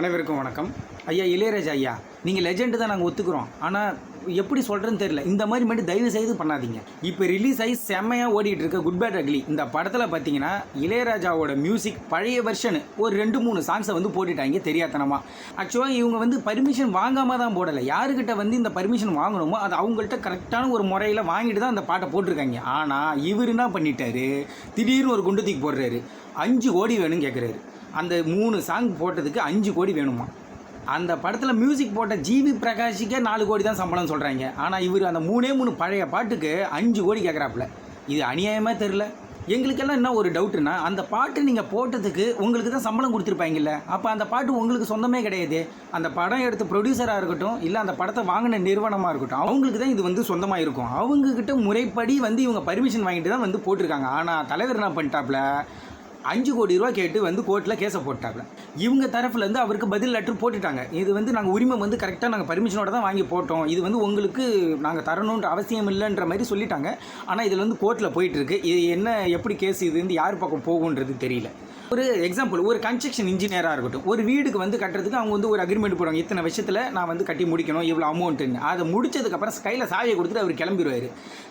அனைவருக்கும் வணக்கம். ஐயா இளையராஜா ஐயா, நீங்கள் லெஜெண்டு தான் நாங்கள் ஒத்துக்கிறோம். ஆனால் எப்படி சொல்கிறேன்னு தெரியல. இந்த மாதிரி மட்டும் தயவு செய்து பண்ணாதீங்க. இப்போ ரிலீஸ் ஆகி செம்மையாக ஓடிட்டு இருக்க குட் பேட் அக்லி இந்த படத்தில் பார்த்தீங்கன்னா இளையராஜாவோட மியூசிக் பழைய வெர்ஷனு ஒரு 2-3 சாங்ஸை வந்து போட்டுட்டாங்க தெரியாதனமா. ஆக்சுவலாக இவங்க பர்மிஷன் வாங்காமல் தான் போடலை. யாருக்கிட்ட இந்த பர்மிஷன் வாங்கணுமோ அது அவங்கள்ட்ட கரெக்டான ஒரு முறையில் வாங்கிட்டு தான் அந்த பாட்டை போட்டிருக்காங்க. ஆனால் இவர் என்ன பண்ணிட்டாரு, திடீர்னு ஒரு குண்டு தூக்கி போடுறாரு. 5 கோடி வேணும்னு கேட்குறாரு. அந்த 3 சாங் போட்டதுக்கு 5 கோடி வேணுமா? அந்த படத்தில் மியூசிக் போட்ட ஜிவி பிரகாஷுக்கே 4 கோடி தான் சம்பளம் சொல்கிறாங்க. ஆனால் இவர் அந்த 3 பழைய பாட்டுக்கு 5 கோடி கேட்குறாப்புல. இது அநியாயமாக தெரில. எங்களுக்கெல்லாம் என்ன ஒரு டவுட்டுன்னா, அந்த பாட்டு நீங்கள் போட்டதுக்கு உங்களுக்கு தான் சம்பளம் கொடுத்துருப்பாங்கல்ல, அப்போ அந்த பாட்டு உங்களுக்கு சொந்தமே கிடையாது. அந்த படம் எடுத்த ப்ரொடியூசராக இருக்கட்டும், இல்லை அந்த படத்தை வாங்கின நிறுவனமாக இருக்கட்டும், அவங்களுக்கு தான் இது சொந்தமாக இருக்கும். அவங்கக்கிட்ட முறைப்படி இவங்க பர்மிஷன் வாங்கிட்டு தான் போட்டிருக்காங்க. ஆனால் தலைவர் என்ன பண்ணிட்டாப்புல, 5 கோடி ரூபா கேட்டு கோர்ட்டில் கேஸை போட்டாங்க. இவங்க தரப்புலேருந்து அவருக்கு பதில் லெட்டர் போட்டுட்டாங்க. இது நாங்கள் உரிமை கரெக்டாக நாங்கள் பர்மிஷனோட தான் வாங்கி போட்டோம், இது உங்களுக்கு நாங்கள் தரணுன்ற அவசியம் இல்லைன்ற மாதிரி சொல்லிட்டாங்க. ஆனால் இதில் கோர்ட்டில் போயிட்டுருக்கு. இது என்ன எப்படி கேஸ் இது யார் பக்கம் போகுன்றது தெரியல. ஒரு எக்ஸாம்பிள், ஒரு கன்ஸ்ட்ரக்ஷன் இன்ஜினியராக இருக்கட்டும், ஒரு வீடுக்கு கட்டுறதுக்கு அவங்க ஒரு அக்ரிமெண்ட் போடுவாங்க. இத்தனை வருஷத்தில் நான் கட்டி முடிக்கணும், இவ்வளோ அமௌண்ட்டுன்னு. அதை முடிச்சதுக்கப்புறம் கையில் சாவியை கொடுத்துட்டு அவர் கிளம்பிடுவார்.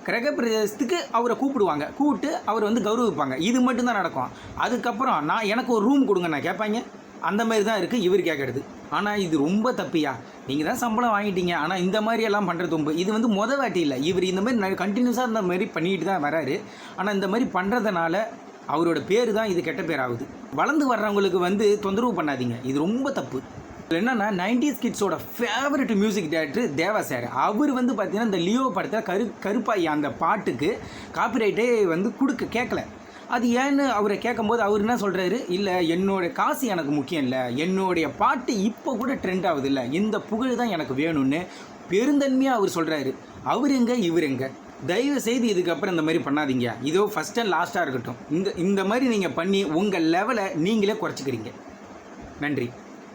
கிரகப்பிரவேசத்துக்கு அவரை கூப்பிட்டு அவர் கௌரவிப்பாங்க. இது மட்டும்தான் நடக்கும். அதுக்கப்புறம் எனக்கு ஒரு ரூம் கொடுங்க நான் கேட்பாங்க. அந்த மாதிரி தான் இருக்குது இவர் கேட்குறது. ஆனால் இது ரொம்ப தப்பியா. நீங்கள் தான் சம்பளம் வாங்கிட்டீங்க, ஆனால் இந்த மாதிரி எல்லாம் பண்ணுறது ரொம்ப இது வாட்டி இல்லை. இவர் இந்த மாதிரி கண்டினியூஸாக இந்த மாதிரி பண்ணிட்டு தான் வராரு. ஆனால் இந்த மாதிரி பண்ணுறதுனால அவரோட பேர் தான் இது கெட்ட பேர் ஆகுது. வளர்ந்து வர்றவங்களுக்கு தொந்தரவு பண்ணாதீங்க. இது ரொம்ப தப்பு. என்னன்னா 90s கிட்ஸோட ஃபேவரட் மியூசிக் டைரக்டர் தேவா சார். அவர் பார்த்தீங்கன்னா இந்த லியோ படத்தில் கருப்பாய் அந்த பாட்டுக்கு காப்பிரைட்டே கேட்கல. அது ஏன்னு அவரை கேட்கும்போது அவர் என்ன சொல்கிறாரு, இல்லை என்னோட காசு எனக்கு முக்கியம் இல்லை, என்னுடைய பாட்டு இப்போ கூட ட்ரெண்ட் ஆகுது இல்லை, இந்த புகழ் தான் எனக்கு வேணும்னு பெருந்தன்மையாக அவர் சொல்கிறாரு. அவர் எங்கே இவர் எங்கே? தயவு செய்து இதுக்கப்புறம் இந்த மாதிரி பண்ணாதீங்க. இதோ ஃபஸ்ட் அண்ட் லாஸ்ட்டாக இருக்கட்டும். இந்த மாதிரி நீங்கள் பண்ணி உங்கள் லெவலை நீங்களே குறைச்சிக்கிறீங்க. நன்றி.